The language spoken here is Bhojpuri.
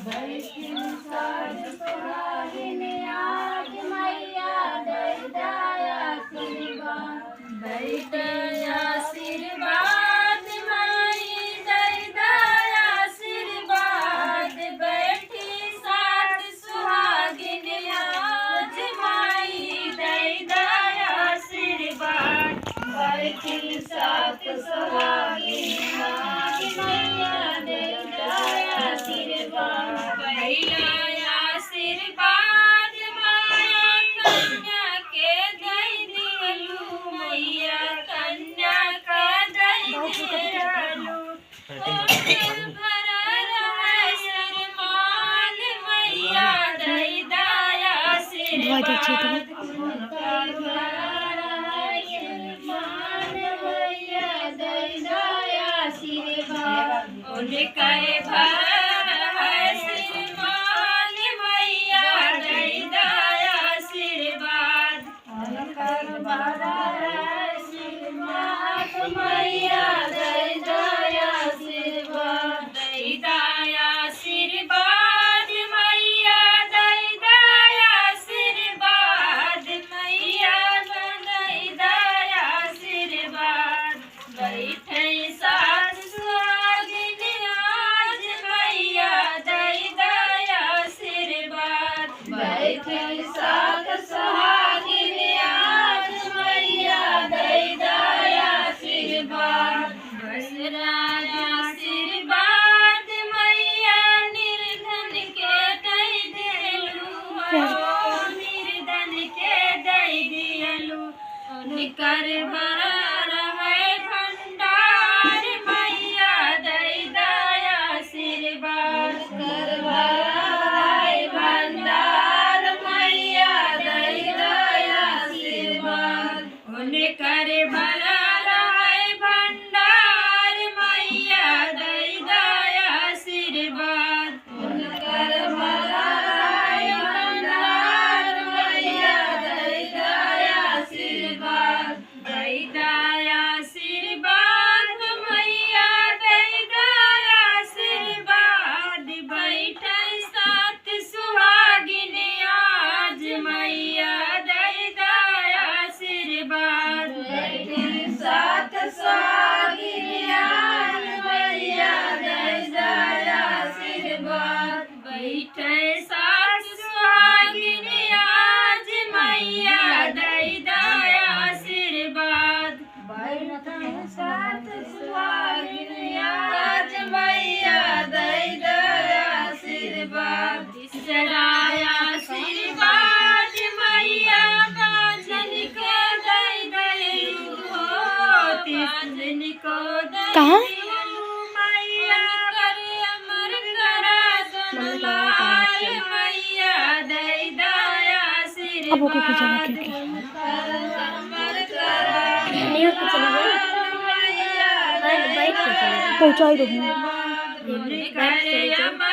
बैठिन साज सुहागिन आज मैया दई दया आशीर्वाद बैठे आशीर्वाद माई दई दया आशीर्वाद बैठी साज सुहागिन आज माई दई दया आशीर्वाद बैठी साज सुहागिन आज मैया दई दया आशीर्वाद पहिला आशीर्वाद माया कन्या के दई दिलू मैया कन्या का दई दिलू भरा रहे शरमान मैया दई दया आशीर्वाद भरा रहे शरमान मैया दई दया आशीर्वाद उनकर भरा है श्रीमान मैया दई दया आशीर्वाद उनकर भरा है श्रीमान मैया दई दया आशीर्वाद दई दया आशीर्वाद मैया दई दया आशीर्वाद मैया दई दया आशीर्वाद बैठे साज सुहागिन आज मैया दई दया आशीर्वाद बैठे साज सुहागिन आज मैया दई दया आशीर्वाद बसरा आशीर्वाद मैया निर्धन के दई दिलू निर्धन के दई दिलू उनकर भरा रहे भंडार मैया दई दया आशीर्वाद कर भरा रहे भंडार मैया दई दया आशीर्वाद उनकर भरा रहे भंडार मैया दई दया आशीर्वाद उनकर भरा रहे भंडार मैया दई दया आशीर्वाद दई दया आशीर्वाद मैया दई दया आशीर्वाद बैठे साथ सुहागिन आज मैया दई दया आशीर्वाद बैठे साथ सुहागिन आज मैया दई दया आशीर्वाद बैठे साथ सुहागिन आज मैया दई दया आशीर्वाद बैठे साथ सुहागिन आज मैया दई दया आशीर्वाद तीसरा आशीर्वाद मैया कांचन को दई दिलू कांचन को दई दिलू मैया कर अमर करा जमाल मैया दई दया आशीर्वाद अमर करा पहुँचाई दो उनकर अमर